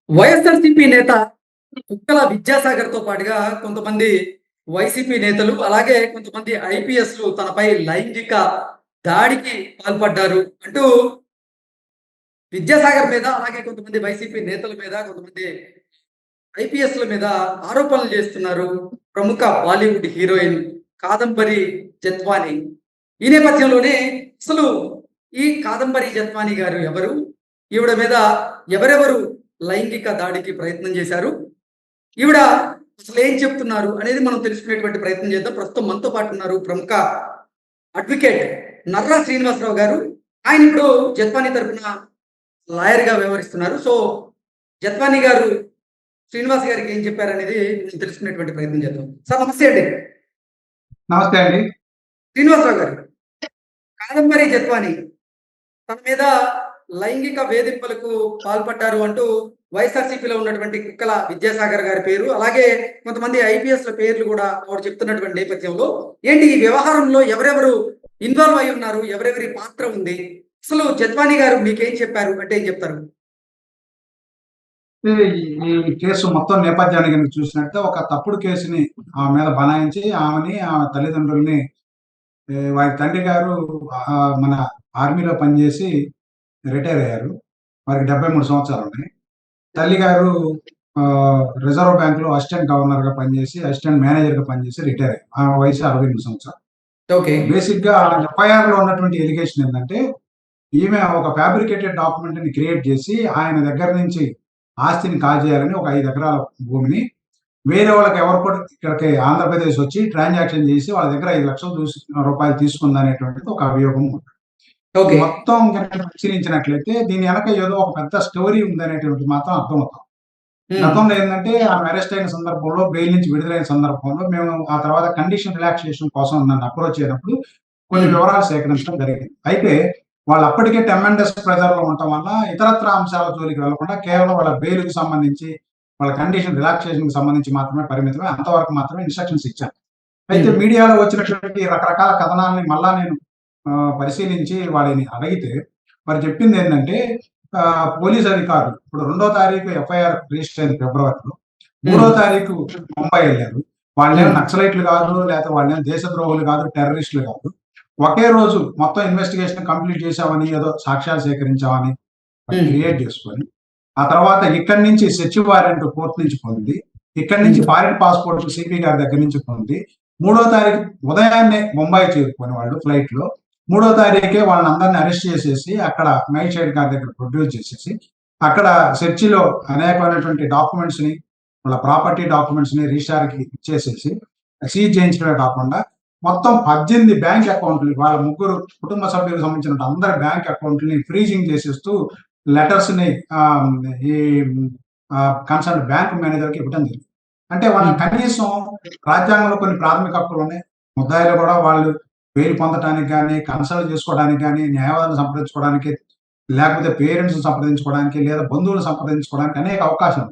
వైఎస్ఆర్‌సీపీ నేత కుక్కల విద్యాసాగర్‌తో పాటుగా కొంతమంది వైసీపీ నేతలు, అలాగే కొంతమంది ఐపీఎస్‌లు తనపై లైంగిక దాడికి పాల్పడ్డారు అంటూ విద్యాసాగర్ మీద, అలాగే కొంతమంది వైసీపీ నేతల మీద, కొంతమంది ఐపీఎస్‌ల మీద ఆరోపణలు చేస్తున్నారు. ప్రముఖ బాలీవుడ్ హీరోయిన్ కాదంబరి జత్వాని. ఈ నేపథ్యంలోనే అసలు ఈ కాదంబరి జత్వాని గారు ఎవరు? ఈవిడ మీద ఎవరెవరు లైంగిక దాడికి ప్రయత్నం చేశారు? ఈవిడ అసలేం చెప్తున్నారు అనేది మనం తెలుసుకునేటువంటి ప్రయత్నం చేద్దాం. ప్రస్తుతం మనతో పాటు ఉన్నారు ప్రముఖ అడ్వకేట్ నర్రా శ్రీనివాసరావు గారు. ఆయన ఇప్పుడు జత్వాని తరపున లాయర్‌గా వ్యవహరిస్తున్నారు. సో, జత్వాని గారు శ్రీనివాస్ గారికి ఏం చెప్పారనేది మనం తెలుసుకునేటువంటి ప్రయత్నం చేద్దాం. సార్ నమస్తే అండి. నమస్తే అండి. శ్రీనివాసరావు గారు. కాదంబరి జత్వాని తన మీద లైంగిక వేధింపులకు పాల్పడ్డారు అంటూ వైఎస్ఆర్‌సీపీలో ఉన్నటువంటి కుక్కల విద్యాసాగర్ గారి పేరు, అలాగే కొంతమంది ఐపీఎస్‌ల పేర్లు కూడా ఆవిడ చెప్తున్నటువంటి నేపథ్యంలో ఏంటి ఈ వ్యవహారంలో ఎవరెవరు ఇన్వాల్వ్ అయ్యి ఉన్నారు? ఎవరెవరి పాత్ర ఉంది? అసలు జత్వాని గారు మీకేం చెప్పారు అంటే ఏం చెప్తారు? ఈ ఈ కేసు మొత్తం నేపథ్యాన్ని గనుక చూసినట్టే ఒక తప్పుడు కేసుని ఆమె మీద బనాయించి ఆమెని, ఆమె తల్లిదండ్రుల్ని వారి తండ్రి గారు మన ఆర్మీలో పనిచేసి రిటైర్ అయ్యారు. వారికి 73 సంవత్సరాలున్నాయి. తల్లి గారు రిజర్వ్ బ్యాంక్‌లో అసిస్టెంట్ గవర్నర్‌గా పనిచేసి, అసిస్టెంట్ మేనేజర్‌గా పనిచేసి రిటైర్ అయ్యారు. ఆమె వయసు 68 సంవత్సరాలు. ఓకే. బేసిక్‌గా ఎఫ్ఐఆర్‌లో ఉన్నటువంటి ఎలిగేషన్ ఏందంటే, ఈమె ఒక ఫ్యాబ్రికేటెడ్ డాక్యుమెంట్‌ని క్రియేట్ చేసి, ఆయన దగ్గర నుంచి ఆస్తిని కాజేయాలని ఒక 5 ఎకరాల భూమిని వేరే వాళ్ళకి ఎవరికో ఇక్కడికి ఆంధ్రప్రదేశ్ వచ్చి ట్రాన్సాక్షన్ చేసి వాళ్ళ దగ్గర 5,00,000 రూపాయలు తీసుకుందనేటువంటిది ఒక అభియోగం ఉంది. ఓకే. మొత్తం గనక పరిశీలించినట్లయితే దీని వెనక ఏదో ఒక పెద్ద స్టోరీ ఉందనేటువంటిది మాత్రం అర్థమవుతుంది. హ్మ్. గతంలో ఏందంటే ఆమె అరెస్ట్ అయిన సందర్భంలో, బెయిల్ నుంచి విడుదలైన సందర్భంలో మేము ఆ తర్వాత కండిషన్ రిలాక్సేషన్ కోసం నన్ను అప్రోచ్ అయినప్పుడు కొన్ని వివరాలు సేకరించడం జరిగింది. అయితే వాళ్ళు అప్పటికే ట్రెమెండస్ ప్రెషర్‌లో ఉండటం వల్ల ఇతరత్రా అంశాల జోలికి వెళ్లకుండా కేవలం వాళ్ళ బెయిల్‌కి సంబంధించి, వాళ్ళ కండిషన్ రిలాక్సేషన్‌కి సంబంధించి మాత్రమే పరిమితమై అంతవరకు మాత్రమే ఇన్‌స్ట్రక్షన్స్ ఇచ్చాను. అయితే హ్మ్. మీడియాలో వచ్చినటువంటి రకరకాల కథనాల్ని మళ్ళా నేను పరిశీలించి వారిని అడిగితే వారు చెప్పిందేంటంటే పోలీస్ అధికారులు ఇప్పుడు 2వ తారీఖు ఎఫ్ఐఆర్ రిజిస్టర్ అయింది ఫిబ్రవరిలో. 3వ తారీఖు ముంబై ఎళ్లారు. వాళ్ళేమో నక్సలైట్లు కాదు, లేకపోతే వాళ్ళేమో దేశద్రోహులు కాదు, టెర్రరిస్టులు కాదు. ఒకే రోజు మొత్తం ఇన్వెస్టిగేషన్ కంప్లీట్ చేశామని, ఏదో సాక్ష్యాలు సేకరించామని క్రియేట్ చేసుకొని, ఆ తర్వాత ఇక్కడి నుంచి సెర్చ్ వారెంట్ కోర్టు నుంచి పొంది, ఇక్కడి నుంచి ఫారిన్ పాస్‌పోర్ట్ సీపీ గారి దగ్గర నుంచి పొంది, 3వ తారీఖు ఉదయాన్నే ముంబై చేరుకొని వాళ్ళు ఫ్లైట్‌లో 3వ తారీఖే వాళ్ళనందరిని అరెస్ట్ చేసేసి, అక్కడ మేజిస్ట్రేట్ గారి దగ్గర ప్రొడ్యూస్ చేసేసి, అక్కడ సెర్చ్‌లో అనేకమైనటువంటి డాక్యుమెంట్స్‌ని, వాళ్ళ ప్రాపర్టీ డాక్యుమెంట్స్‌ని రిజిస్ట్రార్‌కి ఇచ్చేసేసి, సీజ్ చేయించడమే కాకుండా, మొత్తం 18 బ్యాంక్ అకౌంట్‌లు వాళ్ళ ముగ్గురు కుటుంబ సభ్యులకు సంబంధించిన అందరి బ్యాంక్ అకౌంట్‌లని ఫ్రీజింగ్ చేసేస్తూ లెటర్స్‌ని ఈ కన్సర్న్ బ్యాంక్ మేనేజర్‌కి ఇవ్వడం జరిగింది. అంటే వాళ్ళని కనీసం రాజ్యాంగంలో కొన్ని ప్రాథమిక హక్కులున్నాయి. ముద్దాయిలు కూడా వాళ్ళు బెయిల్ పొందటానికి గాని, కన్సల్ట్ చేసుకోవడానికి గాని, న్యాయవాదిని సంప్రదించుకోవడానికి, లేకపోతే పేరెంట్స్‌ని సంప్రదించుకోవడానికి, లేదా బంధువులను సంప్రదించుకోవడానికి అనేక అవకాశాలు.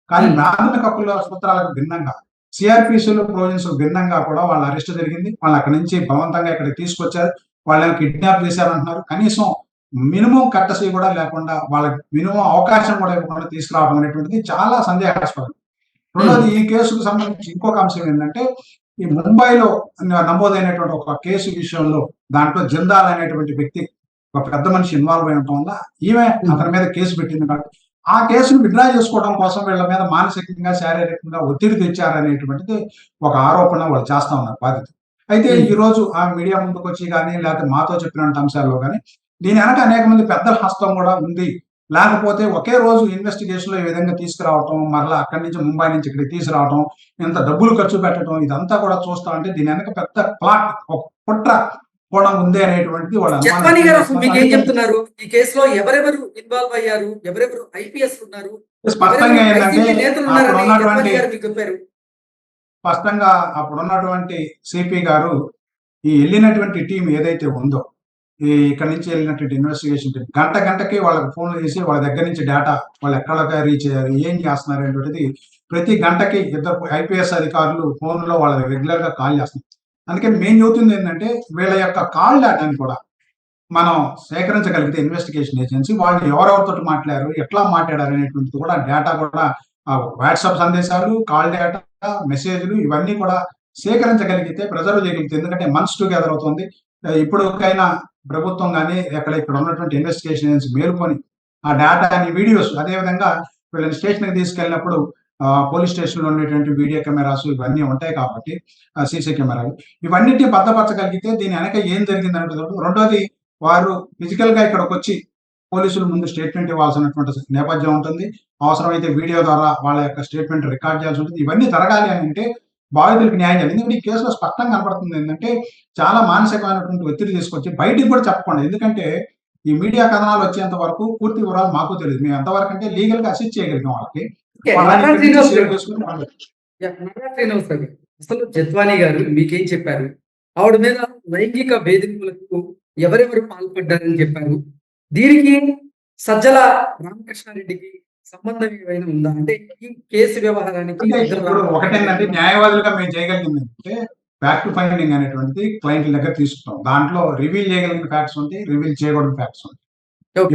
కానీ ప్రాథమిక హక్కుల సూత్రాలకు భిన్నంగా సీఆర్‌పీసీలో ప్రొవిజన్స్ భిన్నంగా కూడా వాళ్ళ అరెస్ట్ జరిగింది. వాళ్ళని అక్కడి నుంచి బలవంతంగా ఇక్కడికి తీసుకొచ్చారు. వాళ్ళేమో కిడ్నాప్ చేశారంటున్నారు. కనీసం మినిమమ్ కర్టసీ కూడా లేకుండా, వాళ్ళకి మినిమమ్ అవకాశం కూడా ఇవ్వకుండా తీసుకురావడం అనేటువంటిది చాలా సందేహాస్పదం. రెండోది ఈ కేసుకు సంబంధించి ఇంకొక అంశం ఏంటంటే, ఈ ముంబైలో నమోదైనటువంటి ఒక కేసు విషయంలో దాంట్లో జిందాల్ అనేటువంటి వ్యక్తి ఒక పెద్ద మనిషి ఇన్వాల్వ్ అయి ఉండటం వల్ల ఈమె అతని మీద కేసు పెట్టింది కాబట్టి ఆ కేసును విత్‌డ్రా చేసుకోవడం కోసం వీళ్ళ మీద మానసికంగా, శారీరకంగా ఒత్తిడి తెచ్చారనేటువంటిది ఒక ఆరోపణ వాళ్ళు చేస్తా ఉన్నారు బాధితులు. అయితే ఈ రోజు ఆ మీడియా ముందుకొచ్చి గాని, లేకపోతే మాతో చెప్పినటువంటి అంశాల్లో గాని, దీని వెనక అనేక మంది పెద్దల హస్తం కూడా ఉంది. లేకపోతే ఒకే రోజు ఇన్వెస్టిగేషన్‌లో ఈ విధంగా తీసుకురావటం, మరలా అక్కడి నుంచి ముంబై నుంచి ఇక్కడికి తీసుకురావటం, ఇంత డబ్బులు ఖర్చు పెట్టడం, ఇదంతా కూడా చూస్తా ఉంటే దీని వెనక పెద్ద ప్లాట్, ఒక కుట్ర కూడా ఉంది అనేటువంటిది వాళ్ళ అనుమానం జత్వాని వ్యక్తం గారు అసలు చేస్తున్నారు. మీకేం అందుకని చెప్తున్నారు? ఈ కేసులో ఎవరెవరు ఇన్వాల్వ్ అయ్యారు? ఎవరెవరు ఐపీఎస్ ఉన్నారు? స్పష్టంగా ఎవరెవరు ఏంటంటే వైసీపీ నేతలు అప్పుడు ఉన్నారని ఉన్నటువంటి జత్వాని గారు మీకు చెప్పారు? స్పష్టంగా అప్పుడున్నటువంటి సిపి గారు ఈ ఎళ్ళినటువంటి టీమ్ ఏదైతే ఉందో, ఈ ఇక్కడి నుంచి ఎళ్ళినటువంటి ఇన్వెస్టిగేషన్ టీమ్ గంటకి వాళ్ళకి ఫోన్‌లు చేసి వాళ్ళ దగ్గర నుంచి డేటా వాళ్ళు ఎక్కడికి రీచ్ అయ్యారు, ఏం చేస్తున్నారు అనేటువంటిది ప్రతి గంటకి ఇద్దరు ఐపీఎస్ అధికారులు ఫోన్‌లో వాళ్ళకి రెగ్యులర్‌గా కాల్ చేస్తున్నారు. అందుకని మేము చెబుతుంది ఏంటంటే వీళ్ళ యొక్క కాల్ డేటాని కూడా మనం సేకరించగలిగితే ఇన్వెస్టిగేషన్ ఏజెన్సీ వాళ్ళు ఎవరెవరితో మాట్లాడారు, ఎట్లా మాట్లాడారు అనేటువంటిది కూడా డేటా కూడా వాట్సాప్ సందేశాలు, కాల్ డేటా, మెసేజ్లు ఇవన్నీ కూడా సేకరించగలిగితే ప్రిజర్వ్ చేయగలిగితే, ఎందుకంటే మంత్స్ టుగెదర్ అవుతుంది. ఇప్పటికైనా ప్రభుత్వం కానీ ఇక్కడ ఉన్నటువంటి ఇన్వెస్టిగేషన్ ఏజెన్సీ మేలుకొని ఆ డేటాని, వీడియోస్ అదేవిధంగా వీళ్ళని స్టేషన్కి తీసుకెళ్ళినప్పుడు పోలీస్ స్టేషన్లో ఉండేటువంటి వీడియో కెమెరాస్ ఇవన్నీ ఉంటాయి కాబట్టి సీసీ కెమెరాలు ఇవన్నిటిని భద్రపరచగలిగితే దీని వెనక ఏం జరిగింది అనేది. రెండోది, వారు ఫిజికల్ గా ఇక్కడికి వచ్చి పోలీసుల ముందు స్టేట్మెంట్ ఇవ్వాల్సినటువంటి నేపథ్యం ఉంటుంది. అవసరమైతే వీడియో ద్వారా వాళ్ళ యొక్క స్టేట్మెంట్ రికార్డ్ చేయాల్సి ఉంటుంది. ఇవన్నీ జరగాలి అని అంటే బాధితులకు న్యాయం చేయాలి. ఎందుకంటే ఈ కేసులో స్పష్టంగా కనపడుతుంది ఏంటంటే చాలా మానసికమైనటువంటి ఒత్తిడి తీసుకొచ్చి బయటికి కూడా చెప్పకుండా, ఎందుకంటే ఈ మీడియా కథనాలు వచ్చేంత వరకు పూర్తి వివరాలు మాకు తెలియదు. మేము ఎంతవరకు అంటే లీగల్ గా అసిస్ట్ చేయగలిగాం వాళ్ళకి. అసలు జత్వానీ గారు మీకేం చెప్పారు? ఆవిడ మీద లైంగిక వేధింపులకు ఎవరెవరు పాల్పడ్డారని చెప్పారు? దీనికి సజ్జల రామకృష్ణారెడ్డికి సంబంధం ఏమైనా ఉందా? అంటే ఈ కేసు వ్యవహారానికి ఇప్పుడు ఒకటేంటంటే న్యాయవాదులుగా మేము చేయగలిగింది అంటే ఫ్యాక్ట్ ఫైండింగ్ అనేటువంటిది క్లయింట్ల దగ్గర తీసుకుంటాం. దాంట్లో రివీల్ చేయగలిగిన ఫ్యాక్ట్స్ ఉంటాయి, రివీల్ చేయకూడని ఫ్యాక్ట్స్ ఉంటాయి.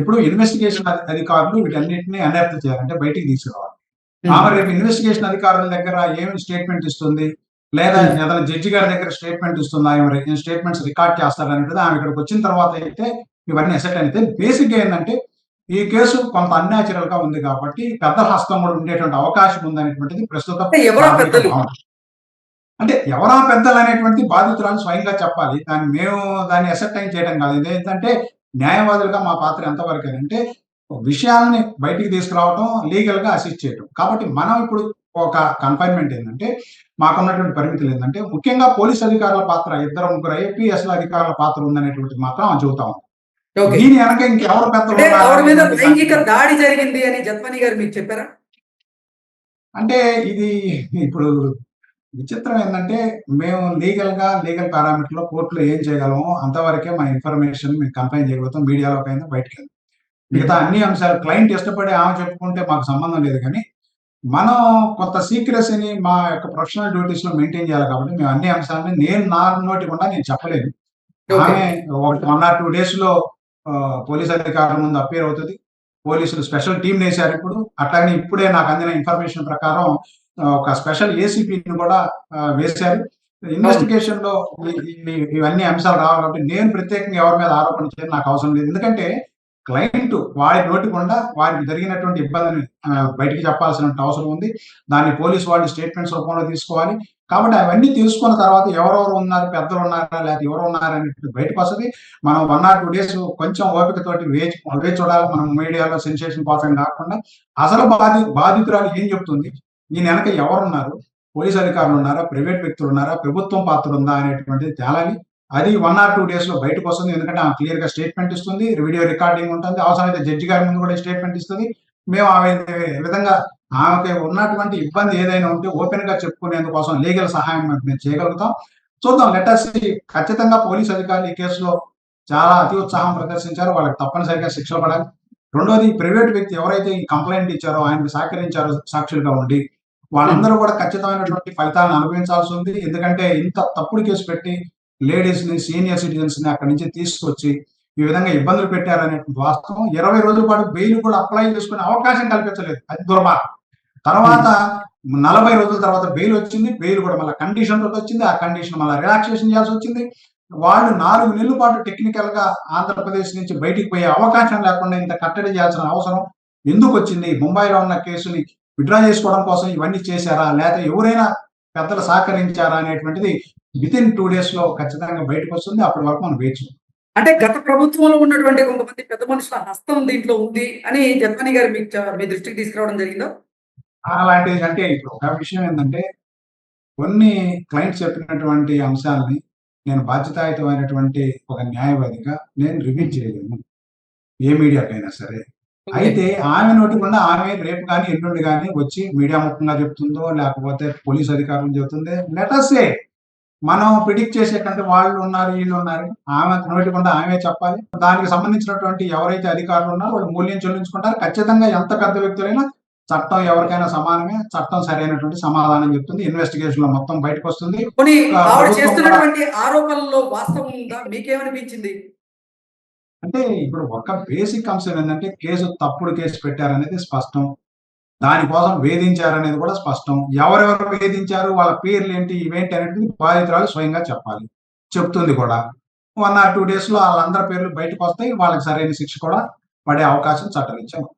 ఇప్పుడు ఇన్వెస్టిగేషన్ అధికారులు వీటన్నిటిని అనర్థ చేయాలంటే బయటికి తీసుకురావాలి. ఆమె రేపు ఇన్వెస్టిగేషన్ అధికారుల దగ్గర ఏమి స్టేట్మెంట్ ఇస్తుంది, లేదా ఏదైనా జడ్జి గారి దగ్గర స్టేట్మెంట్ ఇస్తుందా, స్టేట్మెంట్స్ రికార్డ్ చేస్తారనేది ఆమె ఇక్కడికి వచ్చిన తర్వాత అయితే ఇవన్నీ అసెట్ అయితే బేసిక్ గా ఏంటంటే ఈ కేసు కొంత అన్యాచురల్ గా ఉంది కాబట్టి పెద్దల హస్తం కూడా ఉండేటువంటి అవకాశం ఉందనేటువంటిది ప్రస్తుతం. అంటే ఎవరా పెద్దలు అనేటువంటిది బాధితురాలు స్వయంగా చెప్పాలి. దాన్ని అసెప్టైన్ చేయడం కాదు. ఇదేంటంటే న్యాయవాదులుగా మా పాత్ర ఎంతవరకు అంటే విషయాలని బయటికి తీసుకురావడం, లీగల్ గా అసిస్ట్ చేయడం. కాబట్టి మనం ఇప్పుడు ఒక కన్ఫైన్మెంట్ ఏంటంటే మాకున్నటువంటి పరిమితులు ఏంటంటే ముఖ్యంగా పోలీస్ అధికారుల పాత్ర, 2-3 ఐపీఎస్ అధికారుల పాత్ర ఉందనేటువంటిది మాత్రం చెబుతాం. దీని వెనక ఇంకెవరు పెద్ద లైంగిక దాడి జరిగింది అని జత్వానీ గారు మీకు చెప్పారా? అంటే ఇది ఇప్పుడు విచిత్రం ఏంటంటే మేము లీగల్ పారామీటర్ లో కోర్టులో ఏం చేయగలమో అంతవరకే మా ఇన్ఫర్మేషన్ మేము కన్ఫైన్ చేయగలుగుతాం. మీడియాలోకైనా బయటకు వెళ్తాం. మిగతా అన్ని అంశాలు క్లయింట్ ఇష్టపడి ఆమె చెప్పుకుంటే మాకు సంబంధం లేదు. కానీ మనం కొంత సీక్రెసీని మా యొక్క ప్రొఫెషనల్ డ్యూటీస్ లో మెయింటైన్ చేయాలి కాబట్టి మేము అన్ని అంశాలని నా నోటి కూడా నేను చెప్పలేను. ఆమె 1 or 2 days లో పోలీస్ అధికారుల ముందు అపేర్ అవుతుంది. పోలీసులు స్పెషల్ టీం వేశారు ఇప్పుడు. అట్లాగే ఇప్పుడే నాకు అందిన ఇన్ఫర్మేషన్ ప్రకారం ఒక స్పెషల్ ఏసీపీని కూడా వేశారు. ఇన్వెస్టిగేషన్ లో ఇవన్నీ అంశాలు రావాలి కాబట్టి నేను ప్రత్యేకంగా ఎవరి మీద ఆరోపణ చేయడం నాకు అవసరం లేదు. ఎందుకంటే క్లయింట్ వారి నోటికుండా వారికి జరిగినటువంటి ఇబ్బందిని బయటికి చెప్పాల్సిన అవసరం ఉంది. దాన్ని పోలీసు వాళ్ళు స్టేట్మెంట్స్ రూపంలో తీసుకోవాలి. కాబట్టి అవన్నీ తీసుకున్న తర్వాత ఎవరెవరు ఉన్నారు, పెద్దలు ఉన్నారా లేకపోతే ఎవరు ఉన్నారు అనేది బయటకు వస్తుంది. మనం 1 or 2 days కొంచెం ఓపికతోటి వేచి చూడాలి. మనం మీడియాలో సెన్సేషన్ కోసం కాకుండా అసలు బాధితురాలు ఏం చెప్తుంది, ఈయన వెనక ఎవరున్నారు, పోలీస్ అధికారులు ఉన్నారా, ప్రైవేట్ వ్యక్తులు ఉన్నారా, ప్రభుత్వం పాత్ర ఉందా అనేటువంటిది తేలాలి. అది 1 or 2 days లో బయటకు వస్తుంది. ఎందుకంటే ఆమె క్లియర్ గా స్టేట్మెంట్ ఇస్తుంది, వీడియో రికార్డింగ్ ఉంటుంది, అవసరమైతే జడ్జి గారి ముందు కూడా స్టేట్మెంట్ ఇస్తుంది. మేము ఆ విధంగా ఆమెకి ఉన్నటువంటి ఇబ్బంది ఏదైనా ఉంటే ఓపెన్ గా చెప్పుకునేందుకోసం లీగల్ సహాయం మేము చేయగలుగుతాం. చూద్దాం, లెటర్స్. ఖచ్చితంగా పోలీస్ అధికారులు ఈ కేసులో చాలా అతి ఉత్సాహం ప్రదర్శించారు. వాళ్ళకి తప్పనిసరిగా శిక్షలు పడాలి. రెండోది, ప్రైవేట్ వ్యక్తి ఎవరైతే ఈ కంప్లైంట్ ఇచ్చారో ఆయనకు సహకరించారో సాక్షులుగా ఉండి వాళ్ళందరూ కూడా ఖచ్చితమైనటువంటి ఫలితాలను అనుభవించాల్సి ఉంది. ఎందుకంటే ఇంత తప్పుడు కేసు పెట్టి లేడీస్ ని, సీనియర్ సిటిజన్స్ ని అక్కడి నుంచి తీసుకొచ్చి ఈ విధంగా ఇబ్బందులు పెట్టారనే వాస్తవం. 20 రోజుల పాటు బెయిల్ కూడా అప్లై చేసుకునే అవకాశం కల్పించలేదు. అది దుర్మార్గం. తర్వాత 40 రోజుల తర్వాత బెయిల్ వచ్చింది. బెయిల్ కూడా మళ్ళీ కండిషన్ తోటి వచ్చింది. ఆ కండిషన్ మళ్ళీ రిలాక్సేషన్ చేయాల్సి వచ్చింది. వాళ్ళు 4 నెలల పాటు టెక్నికల్ గా ఆంధ్రప్రదేశ్ నుంచి బయటికి పోయే అవకాశం లేకుండా ఇంత కట్టడి చేయాల్సిన అవసరం ఎందుకు వచ్చింది? ముంబైలో ఉన్న కేసుని విత్డ్రా చేసుకోవడం కోసం ఇవన్నీ చేశారా, లేకపోతే ఎవరైనా పెద్దలు సహకరించారా అనేటువంటిది వితిన్ 2 days లో ఖచ్చితంగా బయటకు వస్తుంది. అప్పటి వరకు మనం వేచి. అంటే గత ప్రభుత్వంలో ఉన్నటువంటి కొంతమంది పెద్ద మనుషుల హస్తం దీంట్లో ఉంది అని జత్వానీ గారు మీ దృష్టికి తీసుకురావడం జరిగిందా? అలాంటిది అంటే ఇప్పుడు ఒక విషయం ఏంటంటే కొన్ని క్లయింట్స్ చెప్పినటువంటి అంశాలని నేను బాధ్యతాయుతమైనటువంటి ఒక న్యాయవాదిగా నేను రివీల్ చేయలేను, ఏ మీడియాకైనా సరే. అయితే ఆమె నోటికుండా ఆమె రేపు కానీ ఎల్లుండి కానీ వచ్చి మీడియా ముఖంగా చెప్తుందో లేకపోతే పోలీస్ అధికారులు చెప్తుందో లెటర్సే మనం ప్రిడిక్ట్ చేసేటంటే వాళ్ళు ఉన్నారు, వీళ్ళు ఉన్నారు. ఆమె నోటికుండా ఆమె చెప్పాలి. దానికి సంబంధించినటువంటి ఎవరైతే అధికారులు ఉన్నారో వాళ్ళు మూల్యం చెల్లించుకుంటారు. ఖచ్చితంగా ఎంత పెద్ద వ్యక్తులైనా చట్టం ఎవరికైనా సమానమే. చట్టం సరైనటువంటి సమాధానం చెప్తుంది. ఇన్వెస్టిగేషన్ లో మొత్తం బయటకు వస్తుంది. చేస్తున్నటువంటి ఆరోపణల్లో వాస్తవం ఉందా? మీకేమనిపించింది? అంటే ఇప్పుడు ఒక బేసిక్ అంశం ఏంటంటే కేసు తప్పుడు కేసు పెట్టారనేది స్పష్టం. దానికోసం వేధించారనేది కూడా స్పష్టం. ఎవరెవరు వేధించారు, వాళ్ళ పేర్లు ఏంటి, ఇవేంటి అనేది బాధితురాలు స్వయంగా చెప్పాలి. చెప్తుంది కూడా. 1 ఆర్ 2 డేస్‌లో ఆళ్ళందరి పేర్లు బయటకొస్తాయి. వాళ్ళకి సరైన శిక్ష కూడా పడే అవకాశం చట్టరీత్యా ఉంది.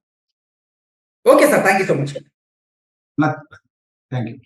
Okay sir. Thank you so much. Not thank you.